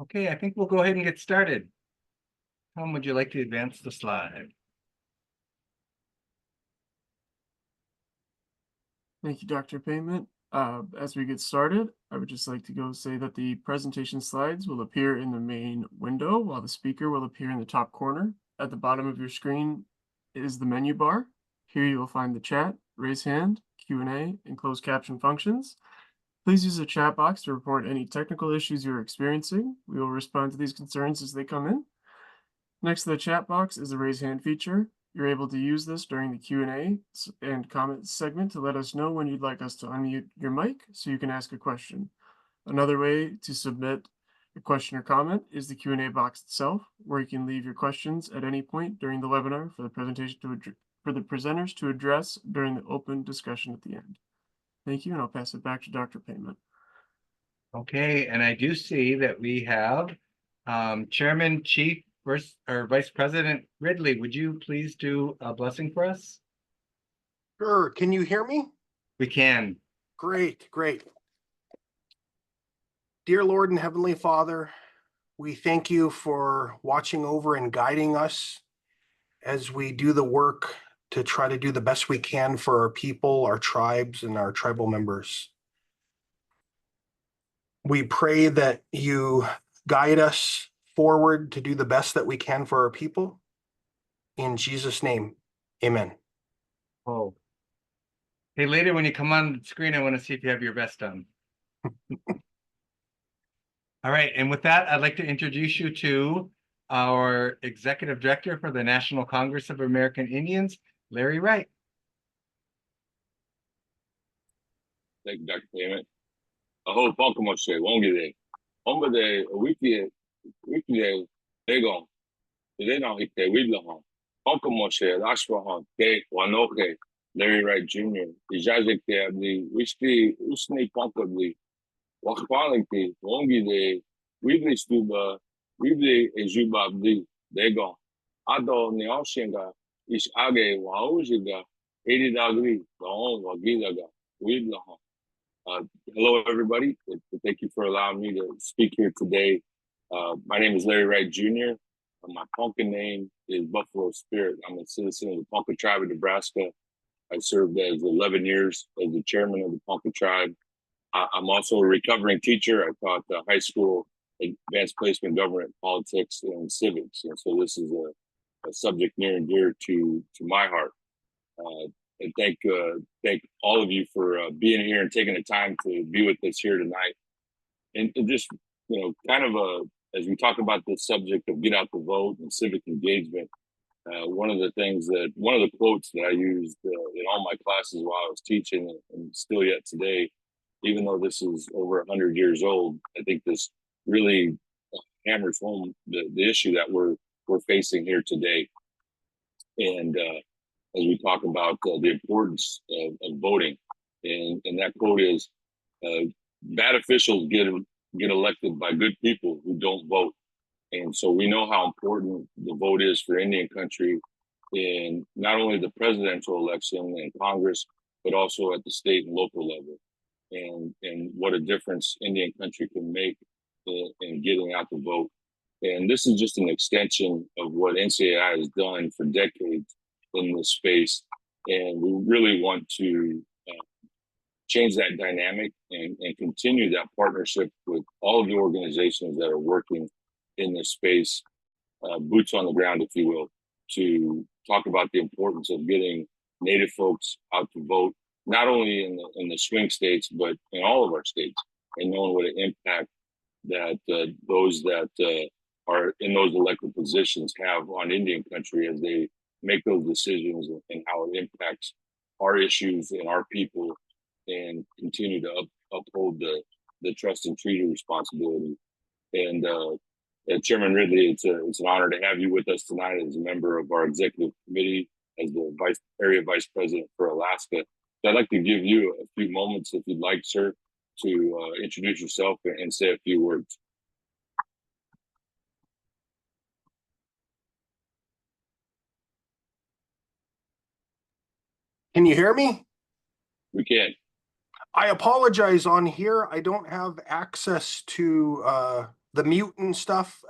Okay, I think we'll go ahead and get started. Tom, would you like to advance the slide? Thank you, Dr. Payment. As we get started, I would just like to go say that the presentation slides will appear in the main window while the speaker will appear in the top corner. At the bottom of your screen is the menu bar. Here you will find the chat, raise hand, Q&A, and closed caption functions. Please use the chat box to report any technical issues you're experiencing. We will respond to these concerns as they come in. Next to the chat box is the raise hand feature. You're able to use this during the Q&A and comment segment to let us know when you'd like us to unmute your mic so you can ask a question. Another way to submit a question or comment is the Q&A box itself, where you can leave your questions at any point during the webinar for the presenters to address during the open discussion at the end. Thank you, and I'll pass it back to Dr. Payment. Okay, and I do see that we have Chairman, Chief, or Vice President Ridley. Would you please do a blessing for us? Sure. Can you hear me? We can. Great, great. Dear Lord and Heavenly Father, we thank you for watching over and guiding us as we do the work to try to do the best we can for our people, our tribes, and our tribal members. We pray that you guide us forward to do the best that we can for our people. In Jesus' name, amen. Oh. Hey, later when you come on the screen, I want to see if you have your vest on. All right, and with that, I'd like to introduce you to our Executive Director for the National Congress of American Indians, Larry Wright. Thank you, Dr. Payment. Aho Pakamoshe, Wongide, Ombade, Wiki, Dagon, Dedon Ike, Widlahan, Pakamoshe, Rashwahan, Ke, Wanoke, Larry Wright Jr., Ijazek Abdi, Wishti, Usni Pankabli, Wakwalinki, Wongide, Widli Stuba, Widli Ejuba Abdi, Dagon, Ado Neoshinga, Ish Age, Waujiga, 80 Dagri, Gaon, Wagidaga, Widlahan. Hello, everybody. Thank you for allowing me to speak here today. My name is Larry Wright Jr. My Ponca name is Buffalo Spirit. I'm a citizen of the Ponca tribe of Nebraska. I served as 11 years as the chairman of the Ponca tribe. I'm also a recovering teacher. I taught high school advanced placement government, politics, and civics. And so this is a subject near and dear to my heart. And thank all of you for being here and taking the time to be with us here tonight. And just, kind of as we talk about this subject of get out the vote and civic engagement, one of the quotes that I used in all my classes while I was teaching and still yet today, even though this is over 100 years old, I think this really hammers home the issue that we're facing here today. And as we talk about the importance of voting. And that quote is, bad officials get elected by good people who don't vote. And so we know how important the vote is for Indian country in not only the presidential election and Congress, but also at the state and local level. And what a difference Indian country can make in getting out the vote. And this is just an extension of what NCAI has done for decades in this space, and we really want to change that dynamic and continue that partnership with all of the organizations that are working in this space, boots on the ground, if you will, to talk about the importance of getting Native folks out to vote, not only in the swing states, but in all of our states, and knowing what an impact that those that are in those elected positions have on Indian country as they make those decisions and how it impacts our issues and our people and continue to uphold the trust and treaty responsibility. And Chairman Ridley, it's an honor to have you with us tonight as a member of our executive committee, as the area vice president for Alaska. So I'd like to give you a few moments, if you'd like, sir, to introduce yourself and say a few words. Can you hear me? We can. I apologize on here. I don't have access to the mute and stuff.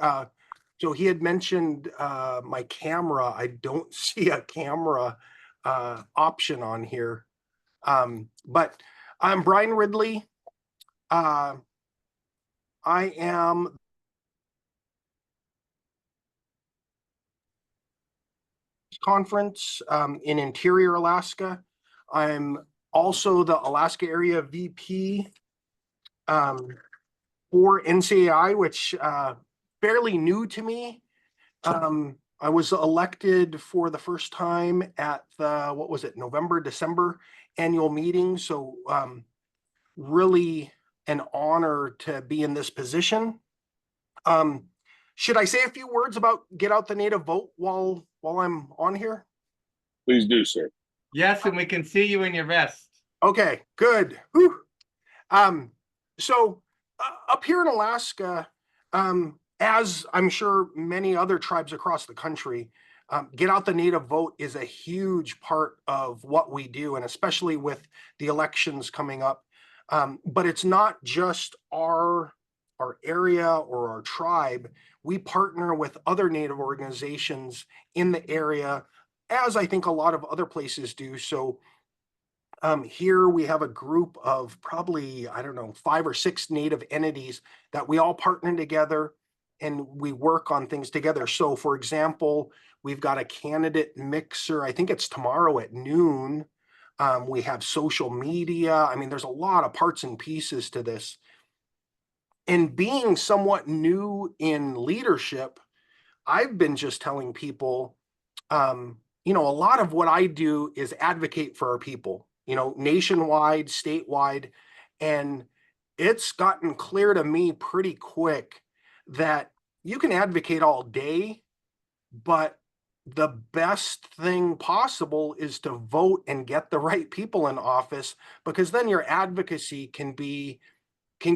So he had mentioned my camera. I don't see a camera option on here. But I'm Brian Ridley. I am conference in Interior Alaska. I'm also the Alaska Area VP for NCAI, which fairly new to me. I was elected for the first time at the, what was it, November, December annual meeting. So really an honor to be in this position. Should I say a few words about Get Out the Native Vote while I'm on here? Please do, sir. Yes, and we can see you in your vest. Okay, good. Whew. So up here in Alaska, as I'm sure many other tribes across the country, Get Out the Native Vote is a huge part of what we do, and especially with the elections coming up. But it's not just our area or our tribe. We partner with other Native organizations in the area, as I think a lot of other places do. So here we have a group of probably, I don't know, 5 or 6 Native entities that we all partner together and we work on things together. So for example, we've got a candidate mixer. I think it's tomorrow at noon. We have social media. I mean, there's a lot of parts and pieces to this. And being somewhat new in leadership, I've been just telling people, you know, a lot of what I do is advocate for our people, you know, nationwide, statewide. And it's gotten clear to me pretty quick that you can advocate all day, but the best thing possible is to vote and get the right people in office, because then your advocacy can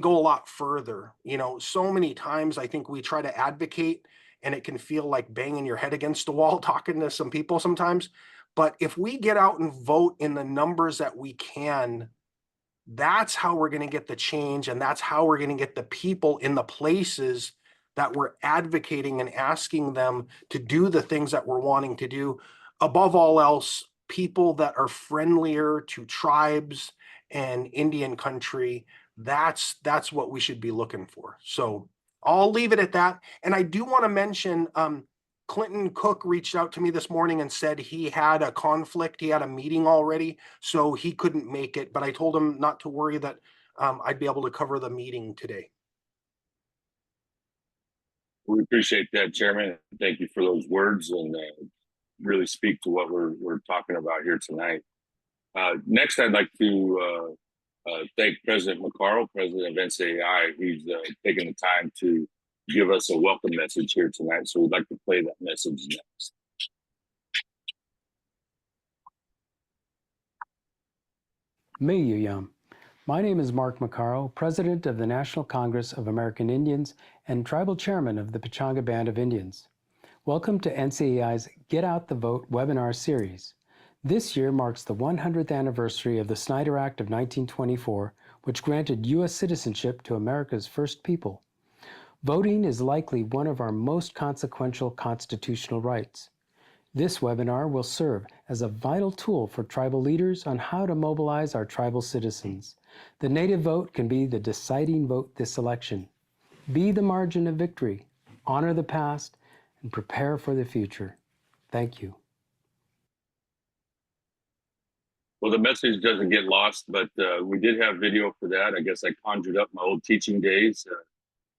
go a lot further. You know, so many times I think we try to advocate and it can feel like banging your head against the wall talking to some people sometimes. But if we get out and vote in the numbers that we can, that's how we're going to get the change. And that's how we're going to get the people in the places that we're advocating and asking them to do the things that we're wanting to do. Above all else, people that are friendlier to tribes and Indian country. That's what we should be looking for. So I'll leave it at that. And I do want to mention, Clinton Cook reached out to me this morning and said he had a conflict. He had a meeting already, so he couldn't make it. But I told him not to worry, that I'd be able to cover the meeting today. We appreciate that, Chairman. Thank you for those words, and really speak to what we're talking about here tonight. Next, I'd like to thank President McCarl, President of NCAI. He's taken the time to give us a welcome message here tonight. So we'd like to play that message next. Miyuyam. My name is Mark Macaro, President of the National Congress of American Indians and Tribal Chairman of the Pechanga Band of Indians. Welcome to NCAI's Get Out the Vote webinar series. This year marks the 100th anniversary of the Snyder Act of 1924, which granted U.S. citizenship to America's first people. Voting is likely one of our most consequential constitutional rights. This webinar will serve as a vital tool for tribal leaders on how to mobilize our tribal citizens. The native vote can be the deciding vote this election. Be the margin of victory, honor the past, and prepare for the future. Thank you. Well, the message doesn't get lost, but we did have video for that. I guess I conjured up my old teaching days.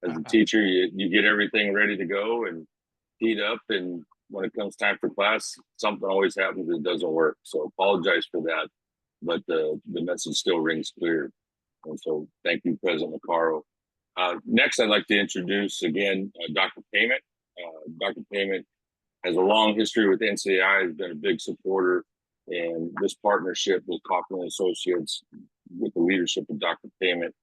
As a teacher, you get everything ready to go and heat up, and when it comes time for class, something always happens that doesn't work. So apologize for that, but the message still rings clear. And so thank you, President McCarl. Next, I'd like to introduce again Dr. Payment. Dr. Payment has a long history with NCAI, has been a big supporter, and this partnership with Kaufman Associates with the leadership of Dr. Payment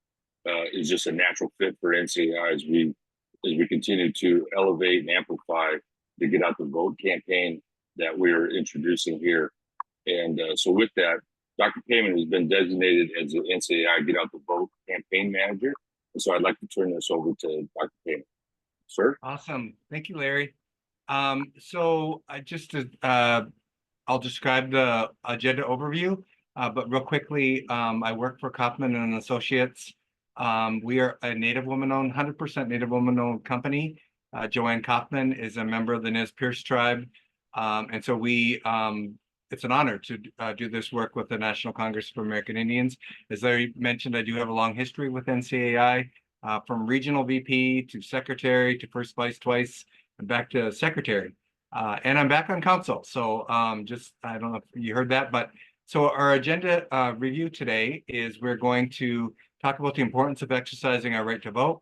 is just a natural fit for NCAI as we continue to elevate and amplify the Get Out the Vote campaign that we're introducing here. And so with that, Dr. Payment has been designated as the NCAI Get Out the Vote campaign manager. And so I'd like to turn this over to Dr. Payment. Sir? Awesome. Thank you, Larry. So I just I'll describe the agenda overview, but real quickly, I work for Kaufman and Associates. We are a Native woman-owned, 100% Native woman-owned company. Joanne Kaufman is a member of the Nez Perce tribe, and so it's an honor to do this work with the National Congress of American Indians. As Larry mentioned, I do have a long history with NCAI, from regional VP to secretary to first vice twice and back to secretary. And I'm back on council. So just, I don't know if you heard that, but so our agenda review today is we're going to talk about the importance of exercising our right to vote,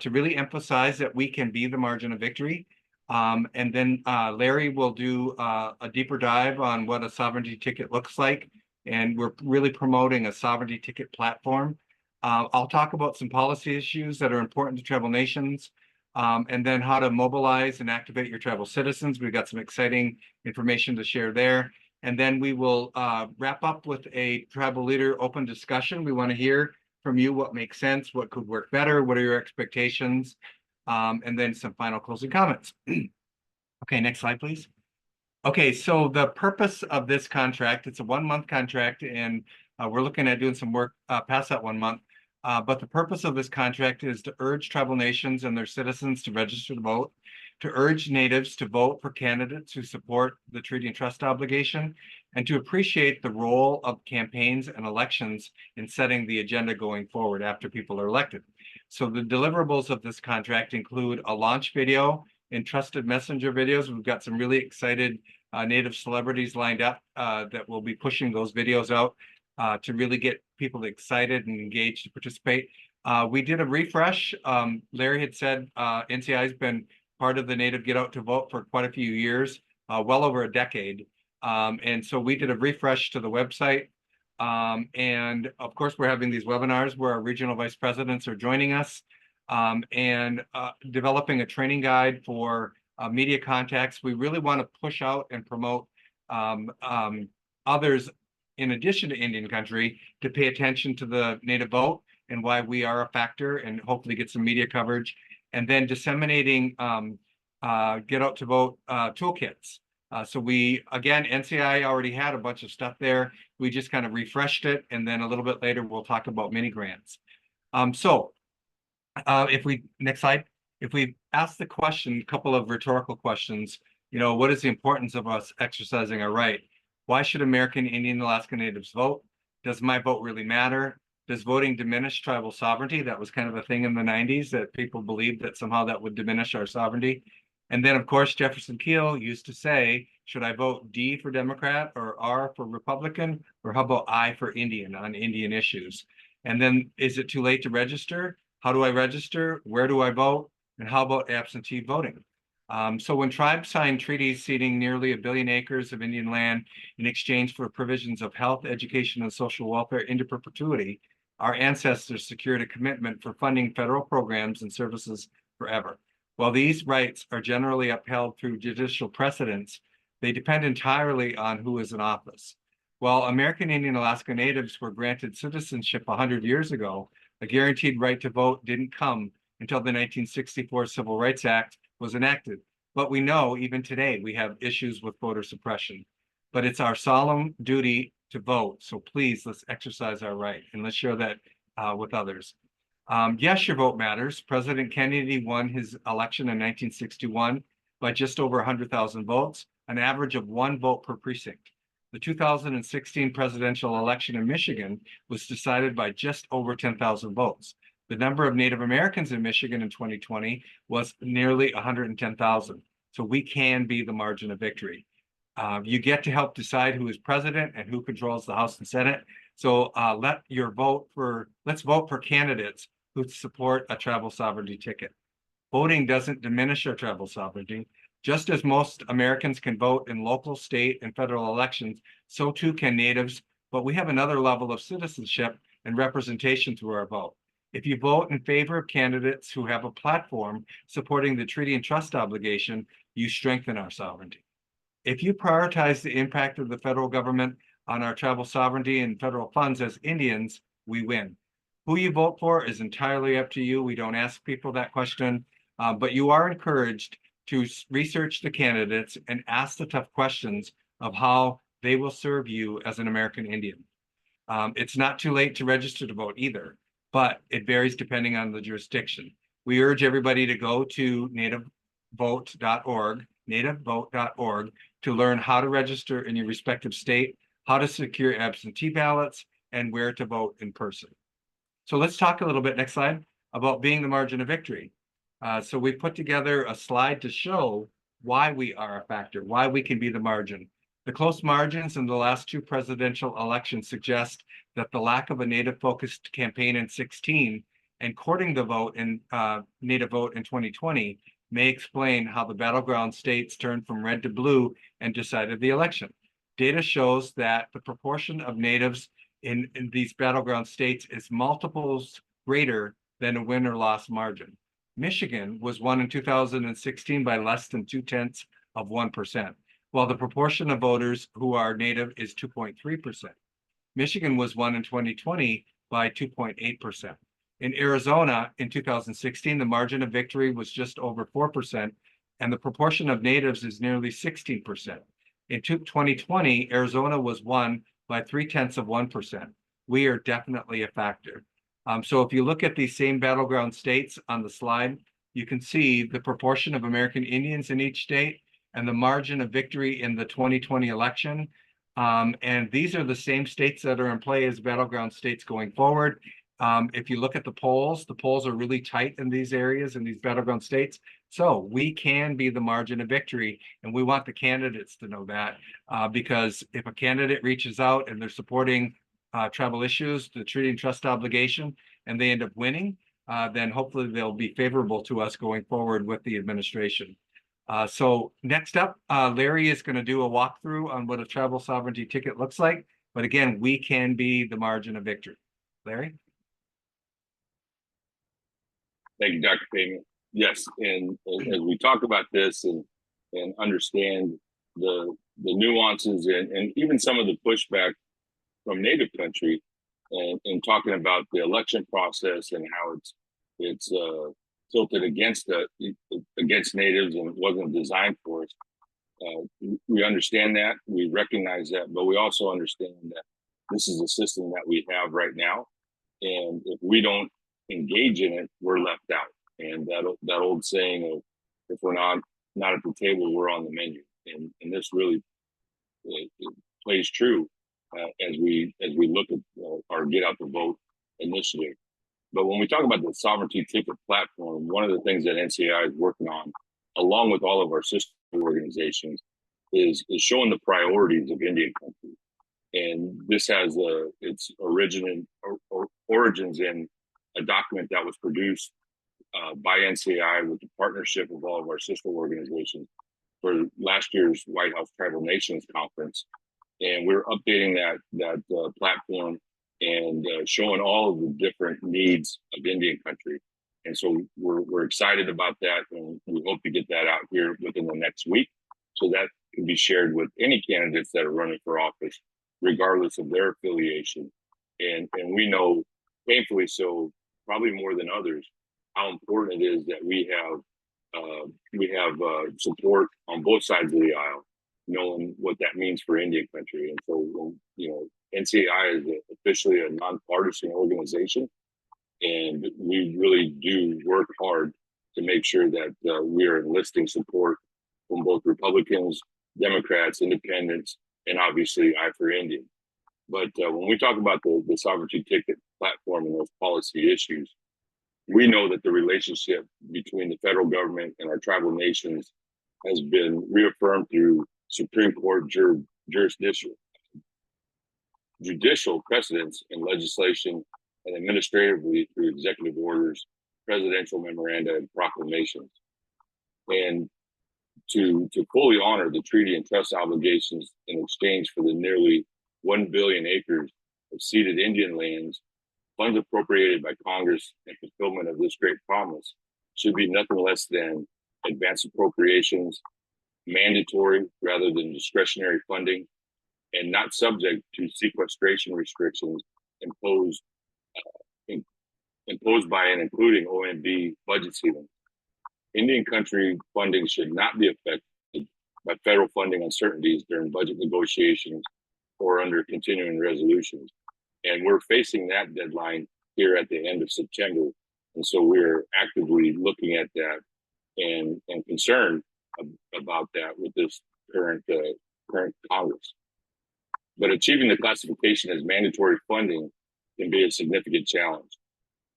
to really emphasize that we can be the margin of victory. And then Larry will do a deeper dive on what a sovereignty ticket looks like. And we're really promoting a sovereignty ticket platform. I'll talk about some policy issues that are important to tribal nations, and then how to mobilize and activate your tribal citizens. We've got some exciting information to share there. And then we will wrap up with a tribal leader open discussion. We want to hear from you what makes sense, what could work better, what are your expectations, and then some final closing comments. Okay, next slide, please. Okay, so the purpose of this contract, it's a 1-month contract, and we're looking at doing some work past that 1 month. But the purpose of this contract is to urge tribal nations and their citizens to register to vote, to urge natives to vote for candidates who support the treaty and trust obligation, and to appreciate the role of campaigns and elections in setting the agenda going forward after people are elected. So the deliverables of this contract include a launch video and trusted messenger videos. We've got some really excited Native celebrities lined up that will be pushing those videos out to really get people excited and engaged to participate. We did a refresh. Larry had said NCI has been part of the Native Get Out to Vote for quite a few years, well over a decade. And so we did a refresh to the website. And of course, we're having these webinars where our regional vice presidents are joining us, and developing a training guide for media contacts. We really want to push out and promote others in addition to Indian country to pay attention to the Native vote and why we are a factor, and hopefully get some media coverage, and then disseminating Get Out to Vote toolkits. So we, again, NCI already had a bunch of stuff there. We just kind of refreshed it. And then a little bit later, we'll talk about mini grants. If we, next slide, if we ask the question, a couple of rhetorical questions, what is the importance of us exercising our right? Why should American Indian Alaska Natives vote? Does my vote really matter? Does voting diminish tribal sovereignty? That was kind of a thing in the 90s that people believed that somehow that would diminish our sovereignty. And then, of course, Jefferson Keel used to say, should I vote D for Democrat or R for Republican? Or how about I for Indian on Indian issues? And then, is it too late to register? How do I register? Where do I vote? And how about absentee voting? So when tribes signed treaties ceding nearly 1 billion acres of Indian land in exchange for provisions of health, education, and social welfare into perpetuity, our ancestors secured a commitment for funding federal programs and services forever. While these rights are generally upheld through judicial precedents, they depend entirely on who is in office. While American Indian Alaska Natives were granted citizenship 100 years ago, a guaranteed right to vote didn't come until the 1964 Civil Rights Act was enacted. But we know even today we have issues with voter suppression. But it's our solemn duty to vote. So please, let's exercise our right and let's share that with others. Yes, your vote matters. President Kennedy won his election in 1961 by just over 100,000 votes, an average of 1 vote per precinct. The 2016 presidential election in Michigan was decided by just over 10,000 votes. The number of Native Americans in Michigan in 2020 was nearly 110,000. So we can be the margin of victory. You get to help decide who is president and who controls the House and Senate. So let's vote for candidates who support a tribal sovereignty ticket. Voting doesn't diminish our tribal sovereignty. Just as most Americans can vote in local, state, and federal elections, so too can Natives, but we have another level of citizenship and representation through our vote. If you vote in favor of candidates who have a platform supporting the treaty and trust obligation, you strengthen our sovereignty. If you prioritize the impact of the federal government on our tribal sovereignty and federal funds as Indians, we win. Who you vote for is entirely up to you. We don't ask people that question. But you are encouraged to research the candidates and ask the tough questions of how they will serve you as an American Indian. It's not too late to register to vote either, but it varies depending on the jurisdiction. We urge everybody to go to nativevote.org, to learn how to register in your respective state, how to secure absentee ballots, and where to vote in person. So let's talk a little bit, next slide, about being the margin of victory. So we put together a slide to show why we are a factor, why we can be the margin. The close margins in the last two presidential elections suggest that the lack of a Native-focused campaign in 2016 and courting the vote in Native vote in 2020 may explain how the battleground states turned from red to blue and decided the election. Data shows that the proportion of Natives in these battleground states is multiples greater than a win or loss margin. Michigan was won in 2016 by less than 0.2%, while the proportion of voters who are Native is 2.3%. Michigan was won in 2020 by 2.8%. In Arizona in 2016, the margin of victory was just over 4%, and the proportion of Natives is nearly 16%. In 2020, Arizona was won by 0.3%. We are definitely a factor. So if you look at these same battleground states on the slide, you can see the proportion of American Indians in each state and the margin of victory in the 2020 election. And these are the same states that are in play as battleground states going forward. If you look at the polls are really tight in these areas, in these battleground states. So we can be the margin of victory, and we want the candidates to know that, because if a candidate reaches out and they're supporting tribal issues, the treaty and trust obligation, and they end up winning, then hopefully they'll be favorable to us going forward with the administration. So next up, Larry is going to do a walkthrough on what a tribal sovereignty ticket looks like. But again, we can be the margin of victory. Larry? Thank you, Dr. Payment. Yes, and as we talk about this and understand the nuances and even some of the pushback from Native country, and talking about the election process and how it's tilted against Natives and wasn't designed for us. We understand that, we recognize that, but we also understand that this is a system that we have right now, and if we don't engage in it, we're left out. And that old saying of, if we're not at the table, we're on the menu, and this really it plays true as we look at our Get Out the Vote initiative. But when we talk about the sovereignty ticket platform, one of the things that NCAI is working on, along with all of our sister organizations, is showing the priorities of Indian country. And this has its origins in a document that was produced by NCAI with the partnership of all of our sister organizations for last year's White House Tribal Nations Conference. And we're updating that platform and showing all of the different needs of Indian country. And so we're excited about that, and we hope to get that out here within the next week, so that can be shared with any candidates that are running for office, regardless of their affiliation. And we know, painfully so, probably more than others, how important it is that we have support on both sides of the aisle, knowing what that means for Indian country. And so, NCAI is officially a nonpartisan organization, and we really do work hard to make sure that we are enlisting support from both Republicans, Democrats, Independents, and obviously I for Indian. But when we talk about the sovereignty ticket platform and those policy issues, we know that the relationship between the federal government and our tribal nations has been reaffirmed through Supreme Court judicial precedents in legislation, and administratively through executive orders, presidential memoranda, and proclamations. And to fully honor the treaty and trust obligations in exchange for the nearly 1 billion acres of ceded Indian lands, funds appropriated by Congress in fulfillment of this great promise should be nothing less than advanced appropriations, mandatory rather than discretionary funding, and not subject to sequestration restrictions imposed by and including OMB budget ceilings. Indian country funding should not be affected by federal funding uncertainties during budget negotiations or under continuing resolutions. And we're facing that deadline here at the end of September. And so we're actively looking at that and concerned about that with this current Congress. But achieving the classification as mandatory funding can be a significant challenge.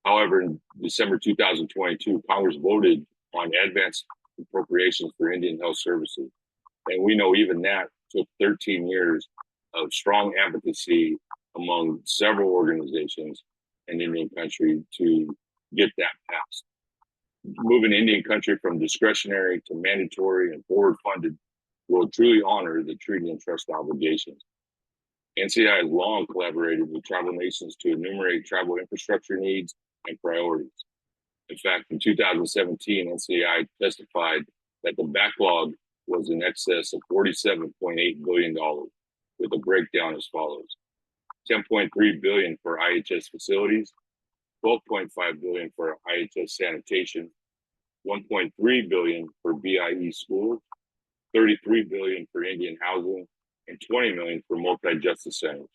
However, in December 2022, Congress voted on advanced appropriations for Indian health services. And we know even that took 13 years of strong advocacy among several organizations in Indian country to get that passed. Moving Indian country from discretionary to mandatory and forward funded will truly honor the treaty and trust obligations. NCAI has long collaborated with tribal nations to enumerate tribal infrastructure needs and priorities. In fact, in 2017, NCAI testified that the backlog was in excess of $47.8 billion, with a breakdown as follows: $10.3 billion for IHS facilities, $12.5 billion for IHS sanitation, $1.3 billion for BIE schools, $33 billion for Indian housing, and $20 million for multi-justice centers.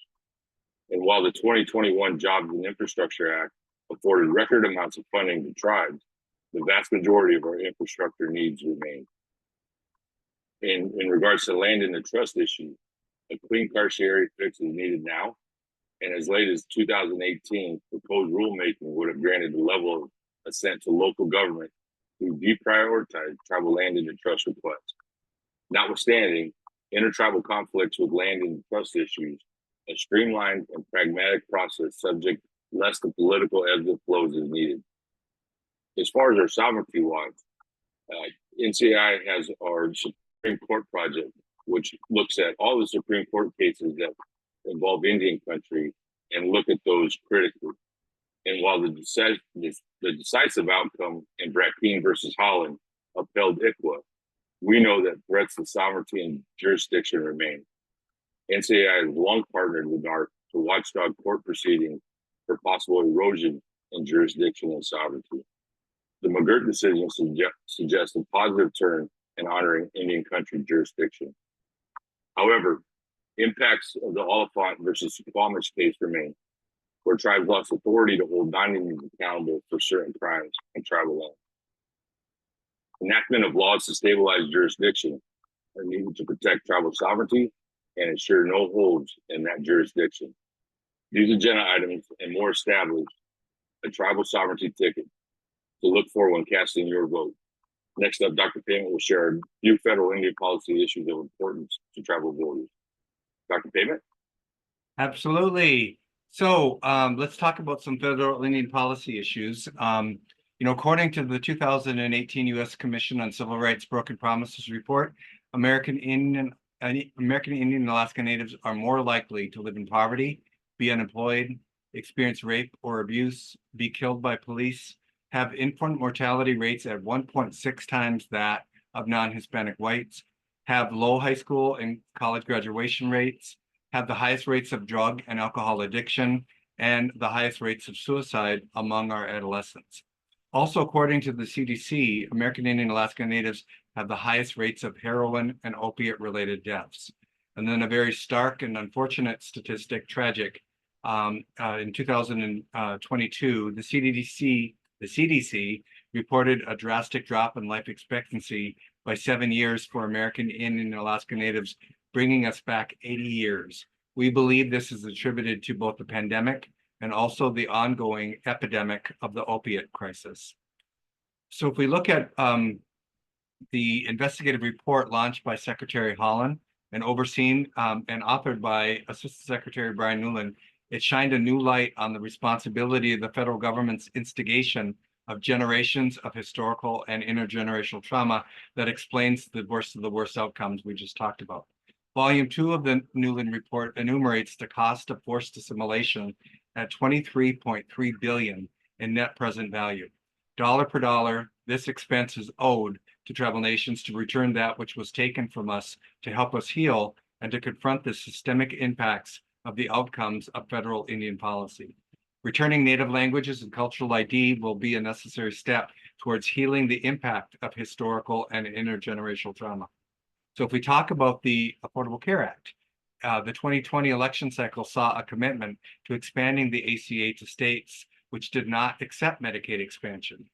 And while the 2021 Jobs and Infrastructure Act afforded record amounts of funding to tribes, the vast majority of our infrastructure needs remain. In regards to land in the trust issue, a clean carcieri fix is needed now. And as late as 2018, proposed rulemaking would have granted the level of assent to local government to deprioritize tribal land in the trust request. Notwithstanding intertribal conflicts with land in the trust issues, a streamlined and pragmatic process subject less to political ebbs and flows is needed. As far as our sovereignty watch, NCAI has our Supreme Court project, which looks at all the Supreme Court cases that involve Indian country and look at those critically. And while the decisive outcome in Brackeen versus Holland upheld ICWA, we know that threats to sovereignty and jurisdiction remain. NCAI has long partnered with NARC to watchdog court proceedings for possible erosion in jurisdiction and sovereignty. The McGirt decision suggests a positive turn in honoring Indian country jurisdiction. However, impacts of the Oliphant versus Squamish case remain, where tribes lost authority to hold non-Indians accountable for certain crimes on tribal land. Enactment of laws to stabilize jurisdiction are needed to protect tribal sovereignty and ensure no holds in that jurisdiction. These agenda items and more establish a tribal sovereignty ticket to look for when casting your vote. Next up, Dr. Payment will share a few federal Indian policy issues of importance to tribal voters. Dr. Payment? Absolutely. So let's talk about some federal Indian policy issues. According to the 2018 U.S. Commission on Civil Rights Broken Promises report, American Indian and Alaska Natives are more likely to live in poverty, be unemployed, experience rape or abuse, be killed by police, have infant mortality rates at 1.6 times that of non-Hispanic whites, have low high school and college graduation rates, have the highest rates of drug and alcohol addiction, and the highest rates of suicide among our adolescents. Also, according to the CDC, American Indian and Alaska Natives have the highest rates of heroin and opiate-related deaths. And then a very stark and unfortunate statistic, tragic, in 2022, the CDC reported a drastic drop in life expectancy by 7 years for American Indian and Alaska Natives, bringing us back 80 years. We believe this is attributed to both the pandemic and also the ongoing epidemic of the opiate crisis. So if we look at the investigative report launched by Secretary Holland and overseen and authored by Assistant Secretary Brian Newland, it shined a new light on the responsibility of the federal government's instigation of generations of historical and intergenerational trauma that explains the worst of the worst outcomes we just talked about. Volume 2 of the Newland report enumerates the cost of forced assimilation at $23.3 billion in net present value. Dollar per dollar, this expense is owed to tribal nations to return that which was taken from us to help us heal and to confront the systemic impacts of the outcomes of federal Indian policy. Returning native languages and cultural ID will be a necessary step towards healing the impact of historical and intergenerational trauma. So if we talk about the Affordable Care Act, the 2020 election cycle saw a commitment to expanding the ACA to states which did not accept Medicaid expansion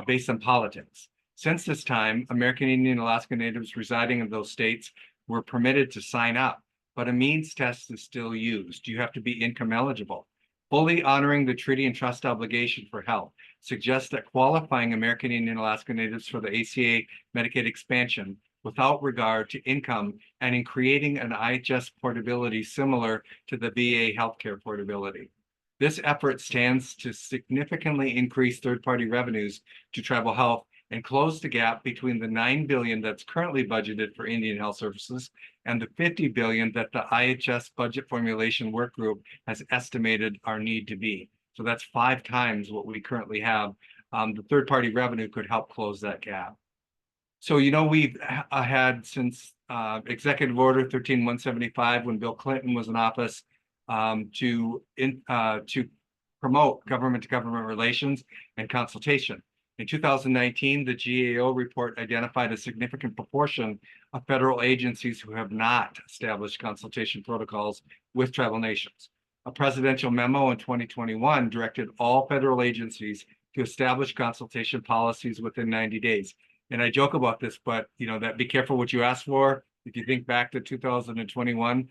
based on politics. Since this time, American Indian Alaska Natives residing in those states were permitted to sign up, but a means test is still used. You have to be income eligible. Fully honoring the treaty and trust obligation for health suggests that qualifying American Indian Alaska Natives for the ACA Medicaid expansion without regard to income and in creating an IHS portability similar to the VA healthcare portability. This effort stands to significantly increase third-party revenues to tribal health and close the gap between the $9 billion that's currently budgeted for Indian health services and the $50 billion that the IHS budget formulation work group has estimated our need to be. So that's 5 times what we currently have. The third-party revenue could help close that gap. So, we've had since Executive Order 13175, when Bill Clinton was in office, to promote government-to-government relations and consultation. In 2019, the GAO report identified a significant proportion of federal agencies who have not established consultation protocols with tribal nations. A presidential memo in 2021 directed all federal agencies to establish consultation policies within 90 days. And I joke about this, but that be careful what you ask for. If you think back to 2021,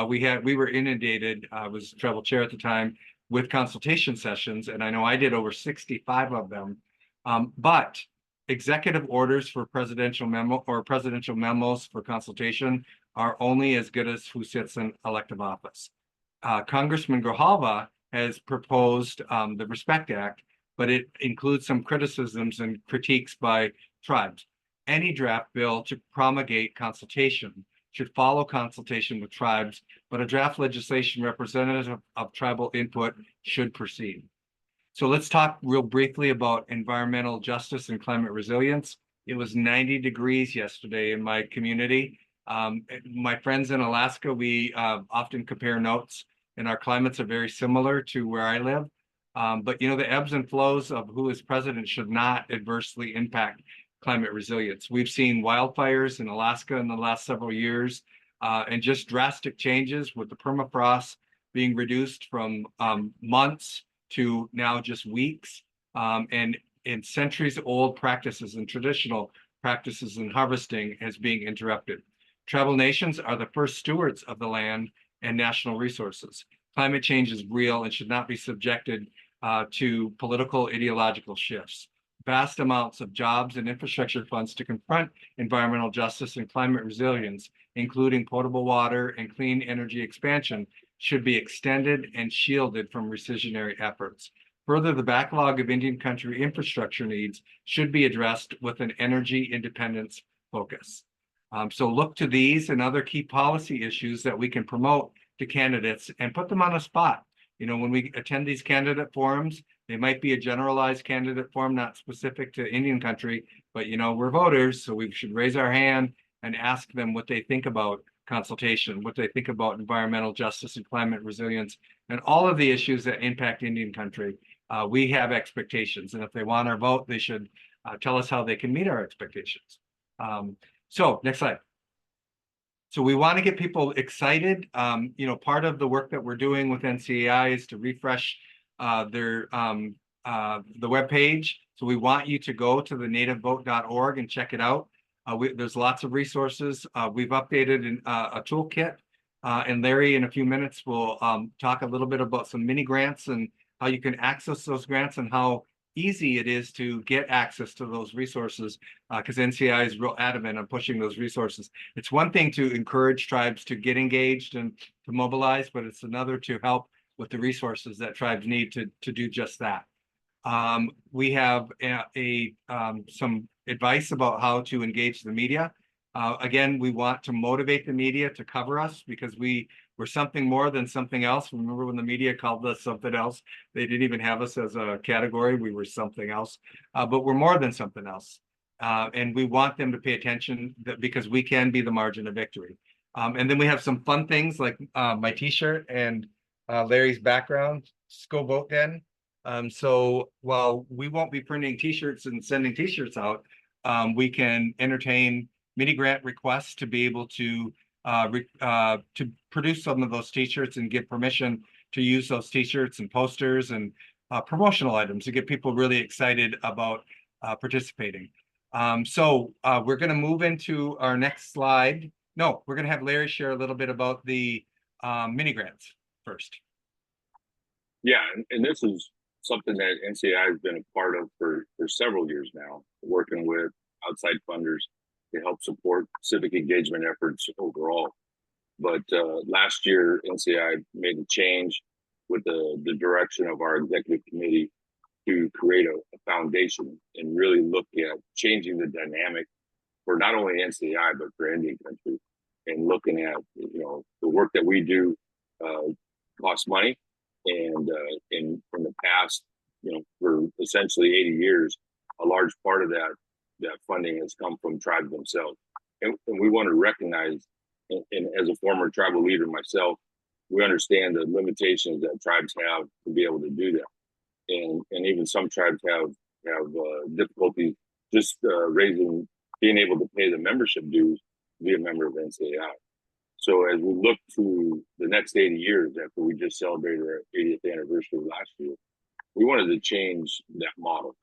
we were inundated. I was tribal chair at the time with consultation sessions, and I know I did over 65 of them. But executive orders for presidential memo or presidential memos for consultation are only as good as who sits in elective office. Congressman Grijalva has proposed the Respect Act, but it includes some criticisms and critiques by tribes. Any draft bill to promulgate consultation should follow consultation with tribes, but a draft legislation representative of tribal input should proceed. So let's talk real briefly about environmental justice and climate resilience. It was 90 degrees yesterday in my community. My friends in Alaska, we often compare notes, and our climates are very similar to where I live. But the ebbs and flows of who is president should not adversely impact climate resilience. We've seen wildfires in Alaska in the last several years, and just drastic changes with the permafrost being reduced from months to now just weeks, and centuries-old practices and traditional practices in harvesting as being interrupted. Tribal nations are the first stewards of the land and national resources. Climate change is real and should not be subjected to political ideological shifts. Vast amounts of jobs and infrastructure funds to confront environmental justice and climate resilience, including potable water and clean energy expansion, should be extended and shielded from rescissionary efforts. Further, the backlog of Indian country infrastructure needs should be addressed with an energy independence focus. So look to these and other key policy issues that we can promote to candidates and put them on a spot. When we attend these candidate forums, they might be a generalized candidate forum, not specific to Indian country, but we're voters, so we should raise our hand and ask them what they think about consultation, what they think about environmental justice and climate resilience, and all of the issues that impact Indian country. We have expectations, and if they want our vote, they should tell us how they can meet our expectations. So next slide. So we want to get people excited. Part of the work that we're doing with NCAI is to refresh the webpage. So we want you to go to the nativevote.org and check it out. There's lots of resources. We've updated a toolkit, and Larry in a few minutes will talk a little bit about some mini grants and how you can access those grants and how easy it is to get access to those resources, because NCAI is real adamant on pushing those resources. It's one thing to encourage tribes to get engaged and to mobilize, but it's another to help with the resources that tribes need to do just that. We have some advice about how to engage the media. Again, we want to motivate the media to cover us because we're something more than something else. Remember when the media called us something else? They didn't even have us as a category. We were something else, but we're more than something else. And we want them to pay attention because we can be the margin of victory. And then we have some fun things like my t-shirt and Larry's background, Go Vote Den. So while we won't be printing t-shirts and sending t-shirts out, we can entertain mini grant requests to be able to produce some of those t-shirts and give permission to use those t-shirts and posters and promotional items to get people really excited about participating. So we're going to move into our next slide. No, we're going to have Larry share a little bit about the mini grants first. Yeah, and this is something that NCAI has been a part of for several years now, working with outside funders to help support civic engagement efforts overall. But last year, NCAI made a change with the direction of our executive committee to create a foundation and really look at changing the dynamic for not only NCAI, but for Indian country, and looking at, the work that we do costs money. And from the past, for essentially 80 years, a large part of that funding has come from tribes themselves. And we want to recognize, and as a former tribal leader myself, we understand the limitations that tribes have to be able to do that. And even some tribes have difficulty just being able to pay the membership dues to be a member of NCAI. So as we look to the next 80 years after we just celebrated our 80th anniversary last year, we wanted to change that model,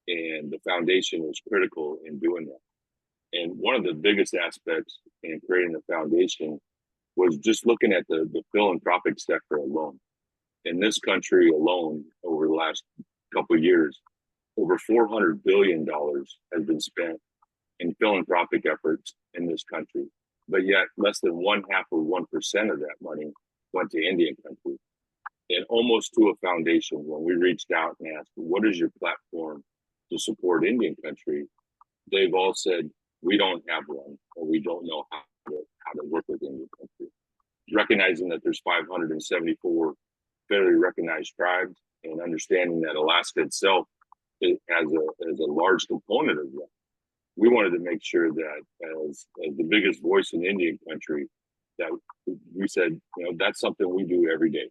and the foundation was critical in doing that. And one of the biggest aspects in creating the foundation was just looking at the philanthropic sector alone. In this country alone, over the last couple of years, over $400 billion has been spent in philanthropic efforts in this country. But yet less than 0.5% of that money went to Indian country. And almost to a foundation, when we reached out and asked, what is your platform to support Indian country? They've all said, we don't have one, or we don't know how to work with Indian country. Recognizing that there's 574 federally recognized tribes, and understanding that Alaska itself has a large component of that. We wanted to make sure that as the biggest voice in Indian country, that we said, that's something we do every day.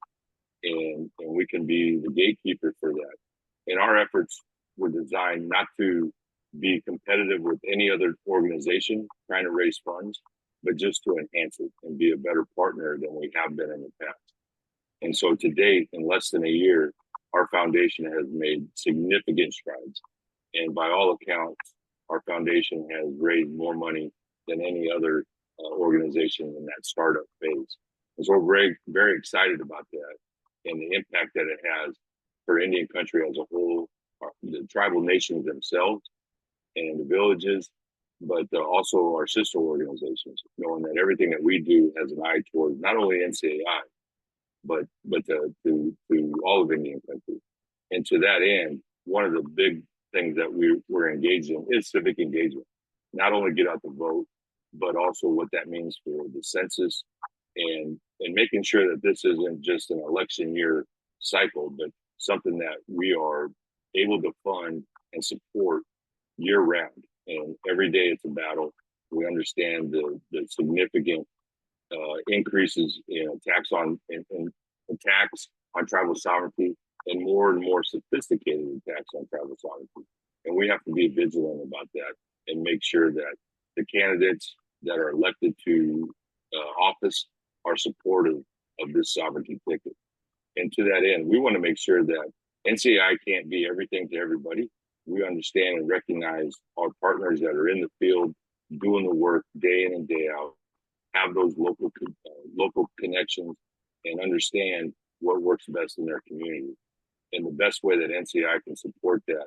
And we can be the gatekeeper for that. And our efforts were designed not to be competitive with any other organization trying to raise funds, but just to enhance it and be a better partner than we have been in the past. And so to date, in less than a year, our foundation has made significant strides. And by all accounts, our foundation has raised more money than any other organization in that startup phase. And so we're very, very excited about that and the impact that it has for Indian country as a whole, the tribal nations themselves and the villages, but also our sister organizations, knowing that everything that we do has an eye toward not only NCAI, but to all of Indian country. And to that end, one of the big things that we're engaged in is civic engagement. Not only get out the vote, but also what that means for the census and making sure that this isn't just an election year cycle, but something that we are able to fund and support year round. And every day it's a battle. We understand the significant increases in attacks on tribal sovereignty, and more sophisticated attacks on tribal sovereignty. And we have to be vigilant about that and make sure that the candidates that are elected to office are supportive of this sovereignty ticket. And to that end, we want to make sure that NCAI can't be everything to everybody. We understand and recognize our partners that are in the field doing the work day in and day out, have those local connections, and understand what works best in their community. And the best way that NCAI can support that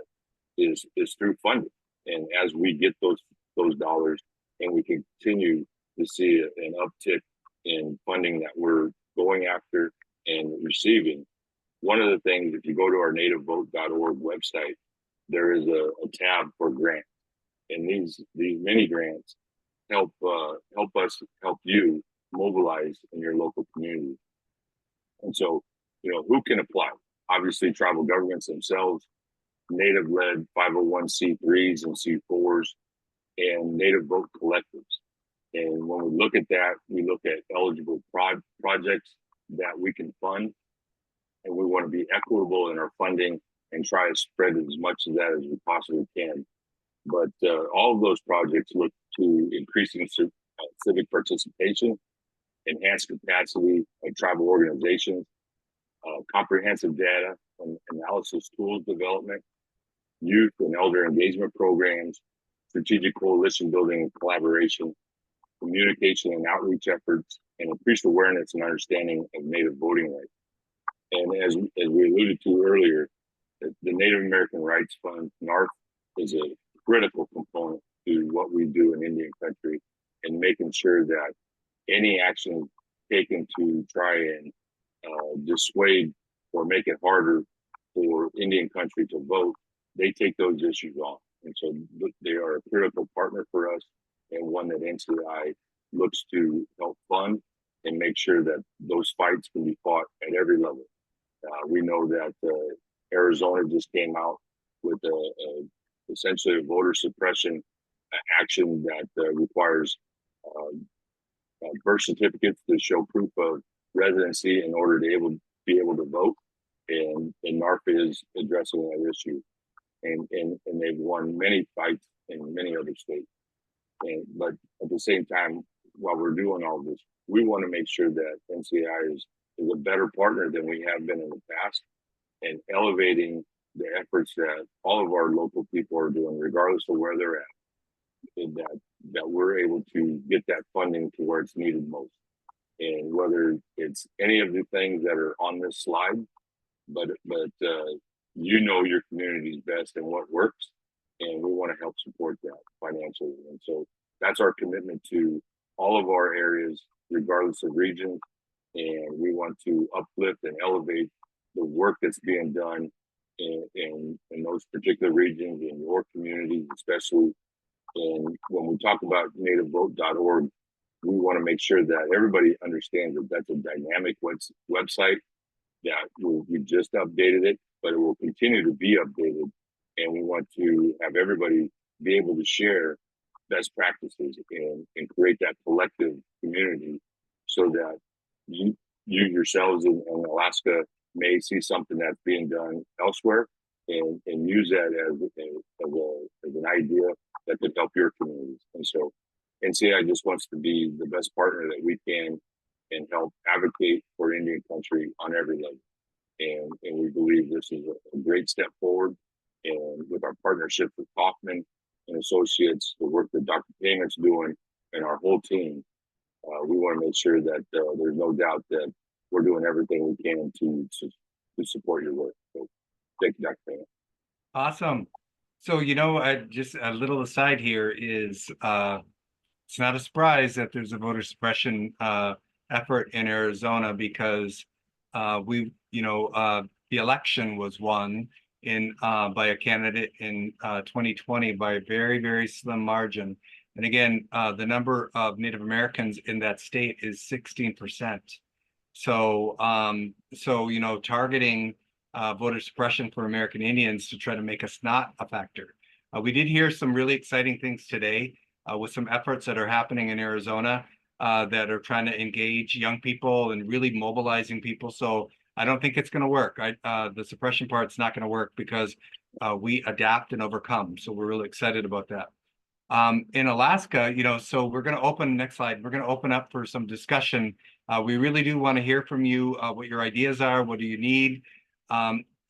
is through funding. And as we get those dollars, and we continue to see an uptick in funding that we're going after and receiving. One of the things, if you go to our nativevote.org website, there is a tab for grants, and these mini grants help you mobilize in your local community. And so, who can apply? Obviously, tribal governments themselves, Native-led 501c3s and C4s, and Native vote collectives. And when we look at that, we look at eligible projects that we can fund. and we want to be equitable in our funding and try to spread as much of that as we possibly can. But all of those projects look to increasing civic participation, enhance capacity of tribal organizations, comprehensive data and analysis tools development, youth and elder engagement programs, strategic coalition building and collaboration, communication and outreach efforts, and increased awareness and understanding of Native voting rights. And as we alluded to earlier, the Native American Rights Fund, NARF, is a critical component to what we do in Indian country, and making sure that any action taken to try and dissuade or make it harder for Indian country to vote, they take those issues on. And so they are a critical partner for us, and one that NCAI looks to help fund and make sure that those fights can be fought at every level. We know that Arizona just came out with essentially a voter suppression action that requires birth certificates to show proof of residency in order to be able to vote. And NARF is addressing that issue. And they've won many fights in many other states. But at the same time, while we're doing all this, we want to make sure that NCAI is a better partner than we have been in the past, and elevating the efforts that all of our local people are doing, regardless of where they're at, and that we're able to get that funding to where it's needed most. And whether it's any of the things that are on this slide, but you know your community's best and what works, and we want to help support that financially. And so that's our commitment to all of our areas, regardless of region. And we want to uplift and elevate the work that's being done in those particular regions, in your communities, especially. And when we talk about nativevote.org, we want to make sure that everybody understands that that's a dynamic website, that we just updated it, but it will continue to be updated. And we want to have everybody be able to share best practices and create that collective community, so that you yourselves in Alaska may see something that's being done elsewhere, and use that as an idea that could help your communities. And so NCAI just wants to be the best partner that we can, and help advocate for Indian country on every level. And we believe this is a great step forward. And with our partnership with Kaufman and Associates, the work that Dr. Payment's doing, and our whole team, we want to make sure that there's no doubt that we're doing everything we can to support your work. So thank you, Dr. Payment. Awesome. So, just a little aside here is, it's not a surprise that there's a voter suppression effort in Arizona, because the election was won by a candidate in 2020 by a very, very slim margin. And again, the number of Native Americans in that state is 16%. So, targeting voter suppression for American Indians to try to make us not a factor. We did hear some really exciting things today with some efforts that are happening in Arizona that are trying to engage young people and really mobilizing people. So I don't think it's going to work. The suppression part's not going to work, because we adapt and overcome. So we're really excited about that. In Alaska, so we're going to open, next slide, we're going to open up for some discussion. We really do want to hear from you, what your ideas are, what do you need?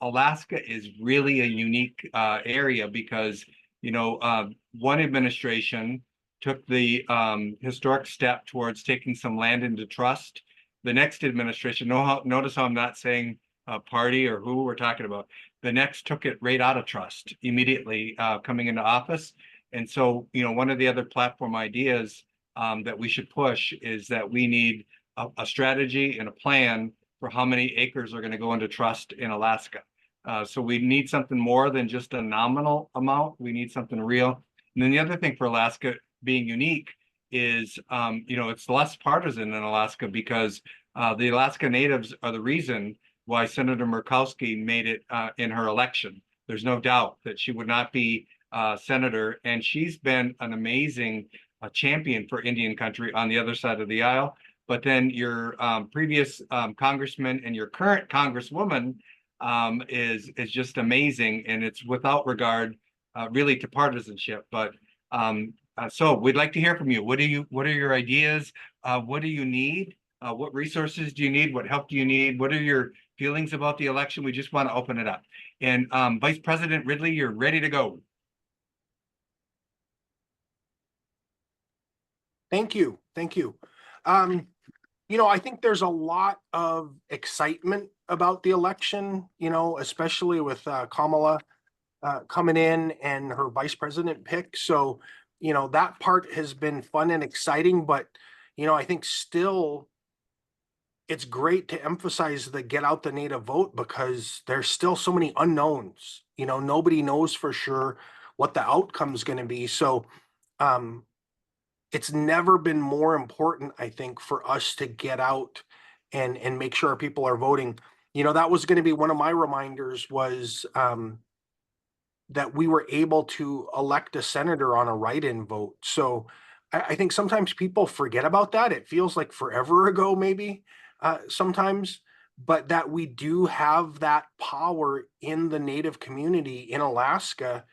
Alaska is really a unique area, because, one administration took the historic step towards taking some land into trust. The next administration, notice how I'm not saying party or who we're talking about. The next took it right out of trust immediately coming into office. And so, one of the other platform ideas that we should push is that we need a strategy and a plan for how many acres are going to go into trust in Alaska. So we need something more than just a nominal amount. We need something real. And then the other thing for Alaska being unique is, it's less partisan in Alaska, because the Alaska Natives are the reason why Senator Murkowski made it in her election. There's no doubt that she would not be senator, and she's been an amazing champion for Indian country on the other side of the aisle. but then your previous congressman and your current congresswoman is just amazing, and it's without regard really to partisanship. But so we'd like to hear from you. What are your ideas? What do you need? What resources do you need? What help do you need? What are your feelings about the election? We just want to open it up. And Vice President Ridley, you're ready to go. Thank you. Thank you. I think there's a lot of excitement about the election, especially with Kamala coming in and her vice president pick. So, that part has been fun and exciting, but, I think still it's great to emphasize the get out the native vote because there's still so many unknowns. Nobody knows for sure what the outcome is going to be. So, it's never been more important, I think, for us to get out and make sure our people are voting. That was going to be one of my reminders was that we were able to elect a senator on a write-in vote. So I think sometimes people forget about that. It feels like forever ago, maybe sometimes, but that we do have that power in the Native community in Alaska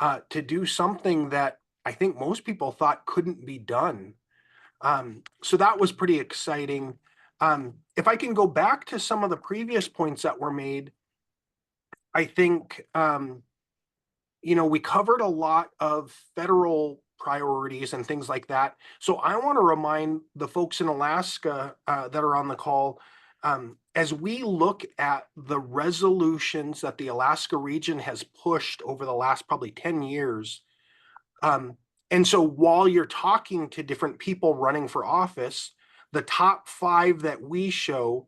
to do something that I think most people thought couldn't be done. So that was pretty exciting. If I can go back to some of the previous points that were made, I think, we covered a lot of federal priorities and things like that. So I want to remind the folks in Alaska that are on the call, as we look at the resolutions that the Alaska region has pushed over the last probably 10 years, and so while you're talking to different people running for office, the top 5 that we show,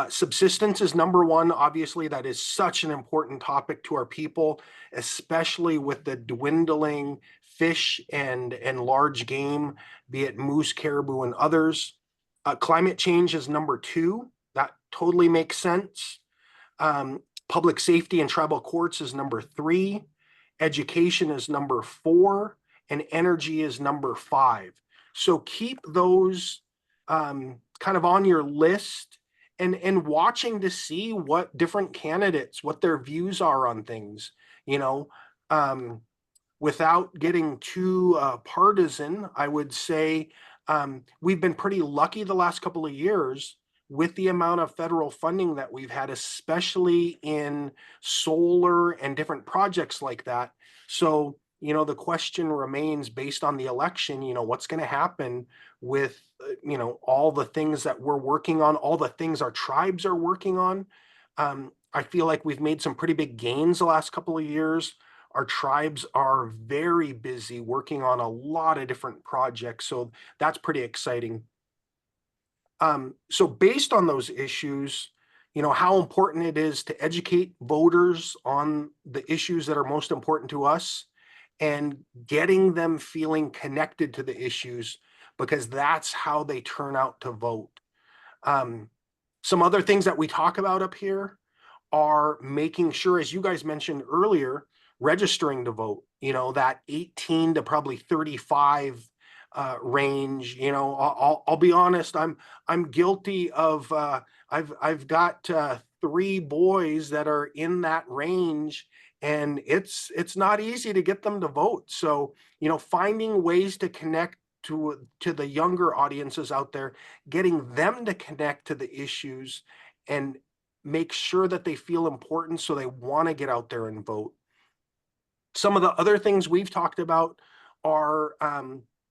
subsistence is number 1. Obviously, that is such an important topic to our people, especially with the dwindling fish and large game, be it moose, caribou, and others. Climate change is number 2. That totally makes sense. Public safety and tribal courts is number 3. Education is number 4. And energy is number 5. So keep those kind of on your list and watching to see what different candidates, what their views are on things, without getting too partisan. I would say we've been pretty lucky the last couple of years with the amount of federal funding that we've had, especially in solar and different projects like that. So the question remains based on the election, what's going to happen with, all the things that we're working on, all the things our tribes are working on. I feel like we've made some pretty big gains the last couple of years. Our tribes are very busy working on a lot of different projects. So that's pretty exciting. So based on those issues, how important it is to educate voters on the issues that are most important to us, and getting them feeling connected to the issues, because that's how they turn out to vote. Some other things that we talk about up here are making sure, as you guys mentioned earlier, registering to vote, that 18 to probably 35 range. I'll be honest, I'm guilty of, I've got 3 boys that are in that range, and it's not easy to get them to vote. So, finding ways to connect to the younger audiences out there, getting them to connect to the issues and make sure that they feel important so they want to get out there and vote. Some of the other things we've talked about are,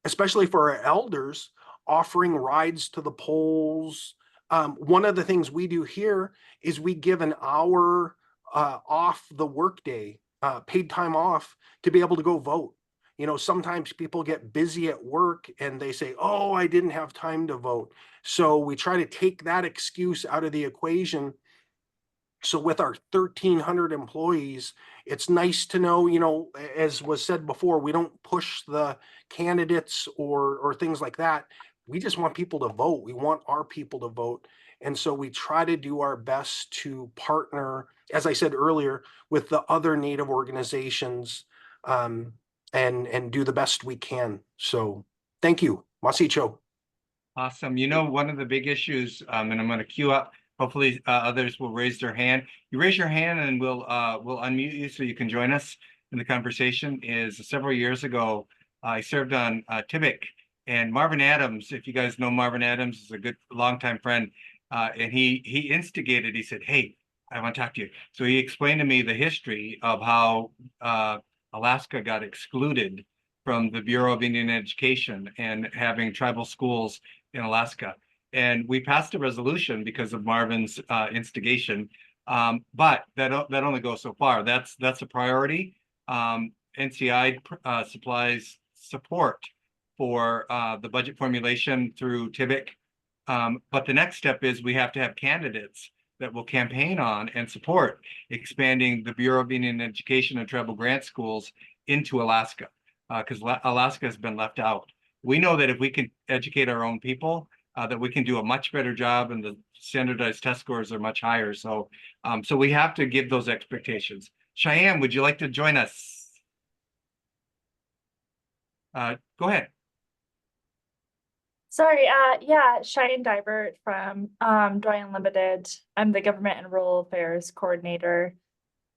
especially for our elders, offering rides to the polls. One of the things we do here is we give an hour off the workday, paid time off, to be able to go vote. Sometimes people get busy at work and they say, oh, I didn't have time to vote. So we try to take that excuse out of the equation. So with our 1,300 employees, it's nice to know, as was said before, we don't push the candidates or things like that. We just want people to vote. We want our people to vote. And so we try to do our best to partner, as I said earlier, with the other Native organizations, and do the best we can. So thank you. Masicho. Awesome. You know, one of the big issues, and I'm going to queue up. Hopefully, others will raise their hand. You raise your hand, and we'll unmute you so you can join us in the conversation. Is several years ago, I served on TIBIC, and Marvin Adams. If you guys know Marvin Adams, is a good longtime friend, and he instigated. He said, "Hey, I want to talk to you." So he explained to me the history of how Alaska got excluded from the Bureau of Indian Education and having tribal schools in Alaska. And we passed a resolution because of Marvin's instigation. But that only goes so far. That's a priority. NCAI supplies support for the budget formulation through TIBIC. But the next step is we have to have candidates that will campaign on and support expanding the Bureau of Indian Education and tribal grant schools into Alaska, because Alaska has been left out. We know that if we can educate our own people, that we can do a much better job, and the standardized test scores are much higher. So, so we have to give those expectations. Cheyenne, would you like to join us? Go ahead. Sorry, yeah, Cheyenne Divert from Doi Unlimited. I'm the Government and Rural Affairs Coordinator.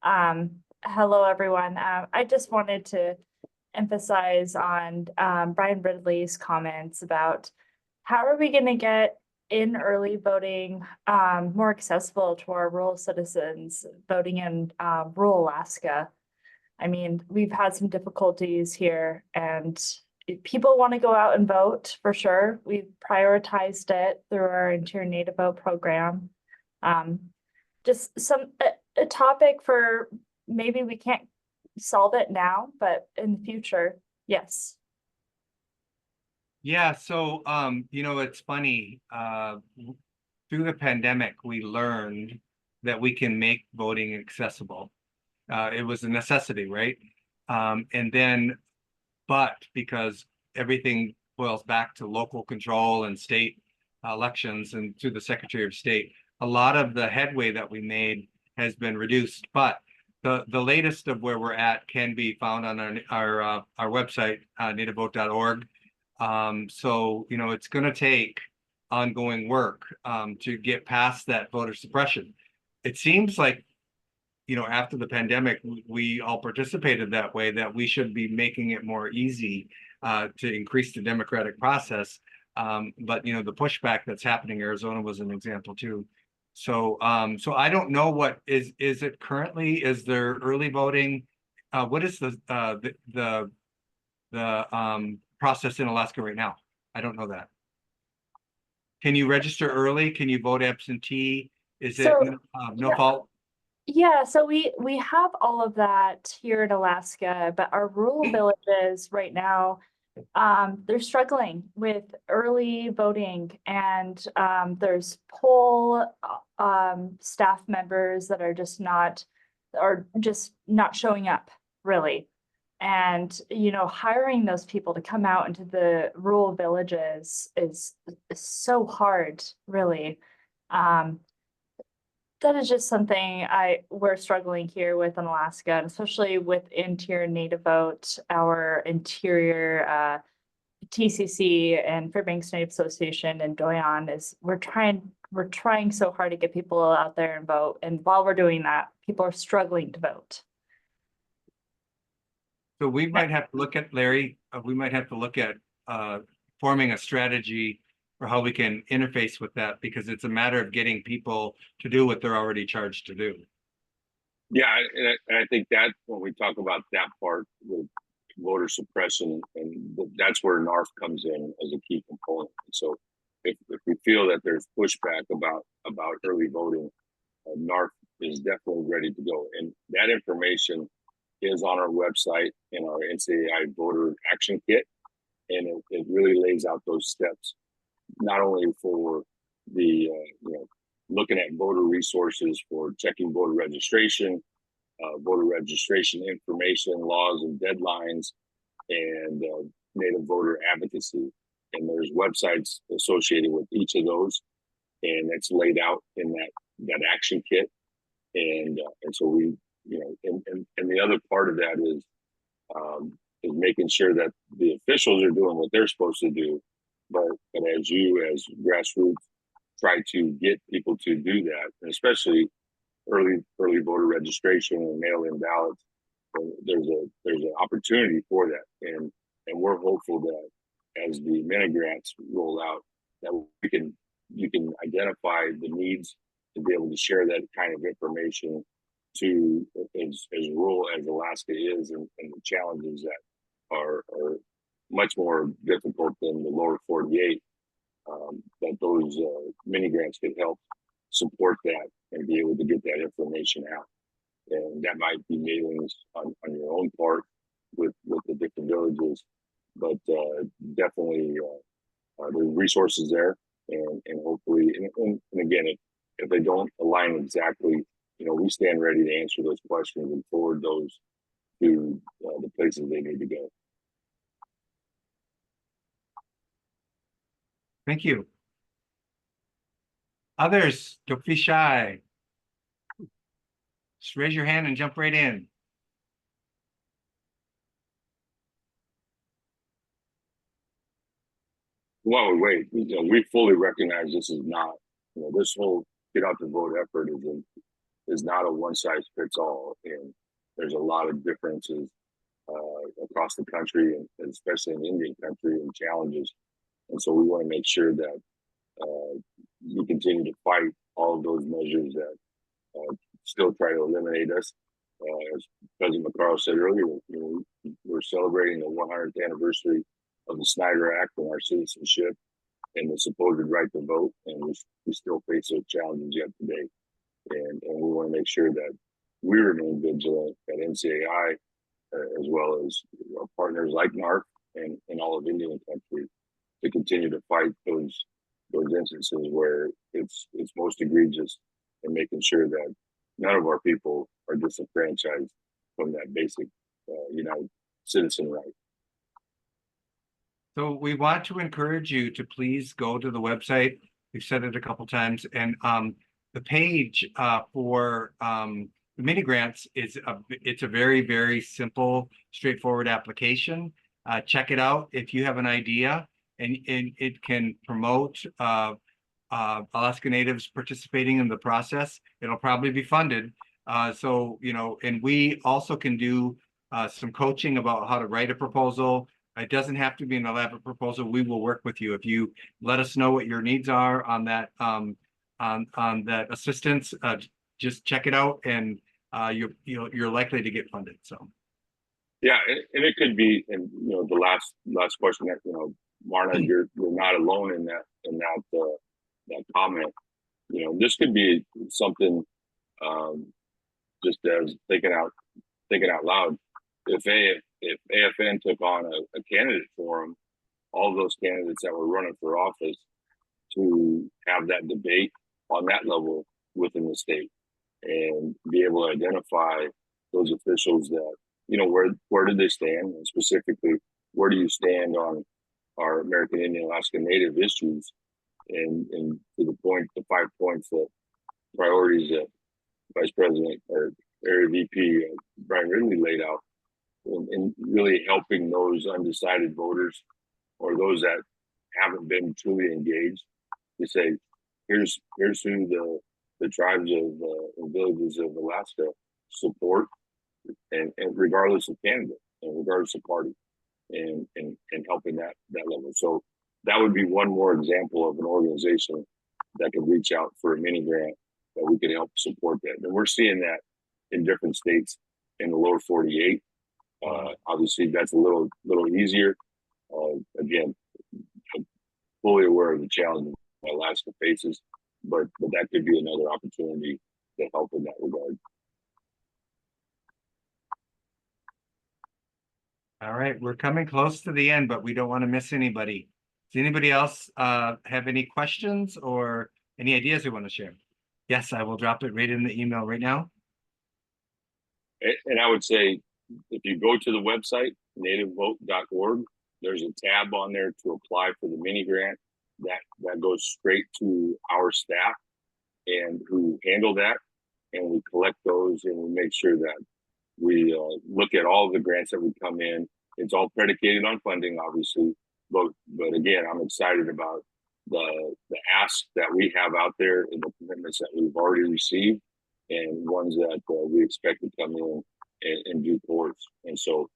Hello, everyone. I just wanted to emphasize on Brian Ridley's comments about how are we going to get in early voting more accessible to our rural citizens voting in rural Alaska. I mean, we've had some difficulties here, and people want to go out and vote for sure. We've prioritized it through our Interior Native Vote program. Just a topic for maybe we can't solve it now, but in the future, yes. Yeah, so you know, it's funny. Through the pandemic, we learned that we can make voting accessible. It was a necessity, right? And then, but because everything boils back to local control and state elections and through the Secretary of State, a lot of the headway that we made has been reduced. But the latest of where we're at can be found on our website, nativevote.org. So, you know, it's going to take ongoing work to get past that voter suppression. It seems like, you know, after the pandemic, we all participated that way, that we should be making it more easy to increase the democratic process. But, you know, the pushback that's happening in Arizona was an example too. So, so I don't know what is it currently? Is there early voting? What is the process in Alaska right now? I don't know that. Can you register early? Can you vote absentee? Is it no fault? Yeah, so we have all of that here in Alaska, but our rural villages right now, they're struggling with early voting, and there's poll staff members that are just not showing up, really. And, you know, hiring those people to come out into the rural villages is so hard, really. That is just something we're struggling here with in Alaska, and especially with Interior Native Vote, our interior TCC and Fairbanks Native Association and Doyon we're trying so hard to get people out there and vote. And while we're doing that, people are struggling to vote. So we might have to look at, Larry, we might have to look at forming a strategy for how we can interface with that, because it's a matter of getting people to do what they're already charged to do. Yeah, and I think that when we talk about that part with voter suppression, and that's where NARF comes in as a key component. So if we feel that there's pushback about early voting, NARF is definitely ready to go. And that information is on our website in our NCAI voter action kit. And it really lays out those steps, not only for the, you know, looking at voter resources for checking voter registration information, laws and deadlines, and Native voter advocacy. And there's websites associated with each of those, and it's laid out in that action kit. And so we, you know, and the other part of that is making sure that the officials are doing what they're supposed to do, but as you, as grassroots, try to get people to do that, and especially early voter registration and mail-in ballots, there's an opportunity for that, and we're hopeful that as the mini grants roll out, that you can identify the needs to be able to share that kind of information to as rural as Alaska is, and the challenges that are much more difficult than the lower 48. That those mini grants could help support that and be able to get that information out. And that might be mailings on your own part with the different villages, but definitely there's resources there, and hopefully, and again, if they don't align exactly, we stand ready to answer those questions and forward those to the places they need to go. Thank you. Others, don't be shy. Just raise your hand and jump right in. While we wait, we fully recognize this is not, this whole get out the vote effort is not a one size fits all, and there's a lot of differences across the country, and especially in Indian country, and challenges. And so we want to make sure that we continue to fight all of those measures that still try to eliminate us. As President McCarroll said earlier, we're celebrating the 100th anniversary of the Snyder Act and our citizenship and the supposed right to vote, and we still face those challenges yet today. And we want to make sure that we remain vigilant at NCAI, as well as our partners like NARC and all of Indian country, to continue to fight those instances where it's most egregious, and making sure that none of our people are disenfranchised from that basic United citizen right. So we want to encourage you to please go to the website. We've said it a couple times, and the page for the mini grants it's a very, very simple, straightforward application. Check it out if you have an idea, and it can promote Alaska Natives participating in the process. It'll probably be funded. So, and we also can do some coaching about how to write a proposal. It doesn't have to be an elaborate proposal. We will work with you. If you let us know what your needs are on that on that assistance, just check it out, and you're likely to get funded. So yeah, and it could be, and the last question that Marna, you're not alone in that comment. This could be something just as thinking out loud. If AFN took on a candidate forum, all those candidates that were running for office, to have that debate on that level within the state, and be able to identify those officials that, where did they stand, and specifically, where do you stand on our American Indian Alaska Native issues, and to the point, the 5 points, that priorities that Vice President or Area VP Brian Ridley laid out, and really helping those undecided voters, or those that haven't been truly engaged, to say, here's who the tribes of villages of Alaska support, and regardless of candidate, and regardless of party, and helping that level. So that would be one more example of an organization that could reach out for a mini grant, that we could help support that. And we're seeing that in different states in the lower 48. Obviously, that's a little easier. Again, I'm fully aware of the challenge Alaska faces, but that could be another opportunity to help in that regard. all right, we're coming close to the end, but we don't want to miss anybody. Does anybody else have any questions or any ideas they want to share? Yes, I will drop it right in the email right now. And I would say, if you go to the website, nativevote.org, there's a tab on there to apply for the mini grant. That goes straight to our staff, and who handle that, and we collect those, and we make sure that we look at all of the grants that would come in. It's all predicated on funding, obviously, but But again, I'm excited about the ask that we have out there and the commitments that we've already received, and ones that we expect to come in due course. And so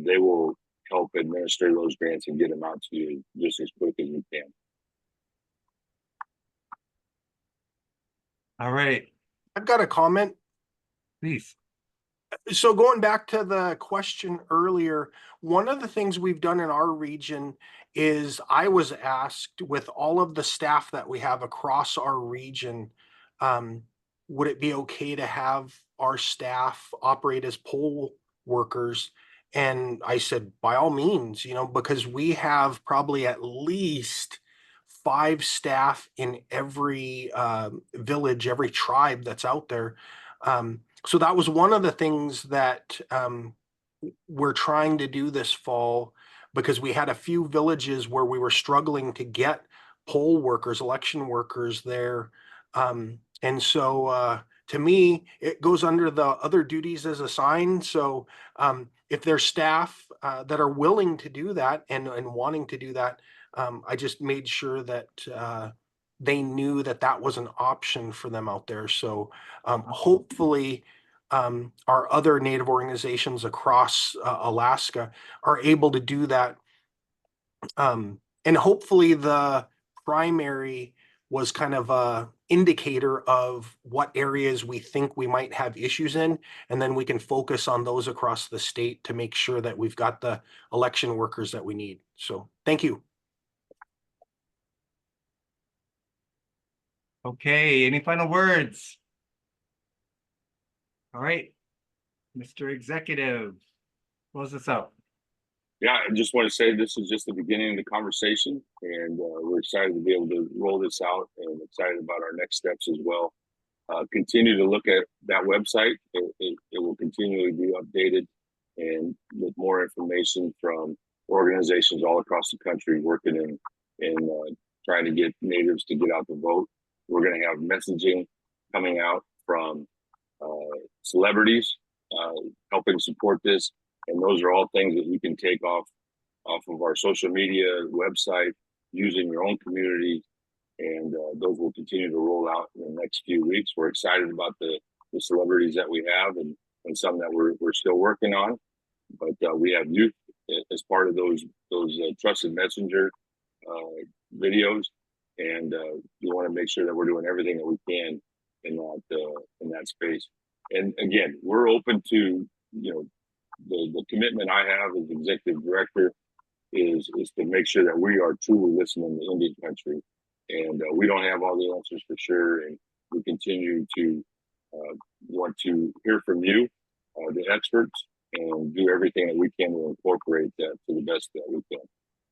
they will help administer those grants and get them out to you just as quick as we can. All right, I've got a comment. please. So going back to the question earlier, one of the things we've done in our region is I was asked, with all of the staff that we have across our region, would it be okay to have our staff operate as poll workers? And I said, by all means, because we have probably at least 5 staff in every village, every tribe that's out there. So that was one of the things that we're trying to do this fall, because we had a few villages where we were struggling to get poll workers, election workers there. And so to me, it goes under the other duties as assigned. So if there's staff that are willing to do that and wanting to do that, I just made sure that they knew that that was an option for them out there. So hopefully our other Native organizations across Alaska are able to do that. And hopefully the primary was kind of a indicator of what areas we think we might have issues in, and then we can focus on those across the state to make sure that we've got the election workers that we need. So thank you. Okay, any final words? All right, Mr. Executive, close this out. Yeah, I just want to say this is just the beginning of the conversation, and we're excited to be able to roll this out, and excited about our next steps as well. Continue to look at that website. It will continually be updated, and with more information from organizations all across the country working in trying to get natives to get out to vote. We're going to have messaging coming out from celebrities helping support this. And those are all things that you can take off of our social media website, using your own community, and those will continue to roll out in the next few weeks. We're excited about the celebrities that we have, and some that we're still working on. But we have youth as part of those trusted messenger videos, and we want to make sure that we're doing everything that we can in that space. And again, we're open to the commitment I have as executive director is to make sure that we are truly listening to Indian country, and we don't have all the answers for sure, and we continue to want to hear from you, the experts, and do everything that we can to incorporate that to the best that we can.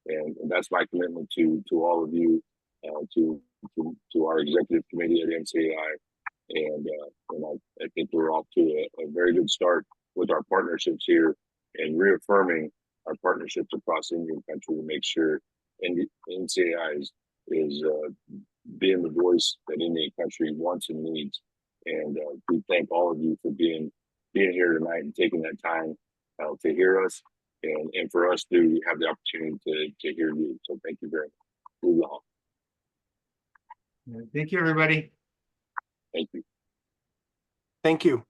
And that's my commitment to all of you, to our executive committee at NCAI, and I think we're off to a very good start with our partnerships here, and reaffirming our partnerships across Indian country to make sure NCAI is being the voice that Indian country wants and needs. And we thank all of you for being here tonight and taking that time to hear us, and for us to have the opportunity to hear you. So thank you very much. Thank you, everybody. Thank you. Thank you.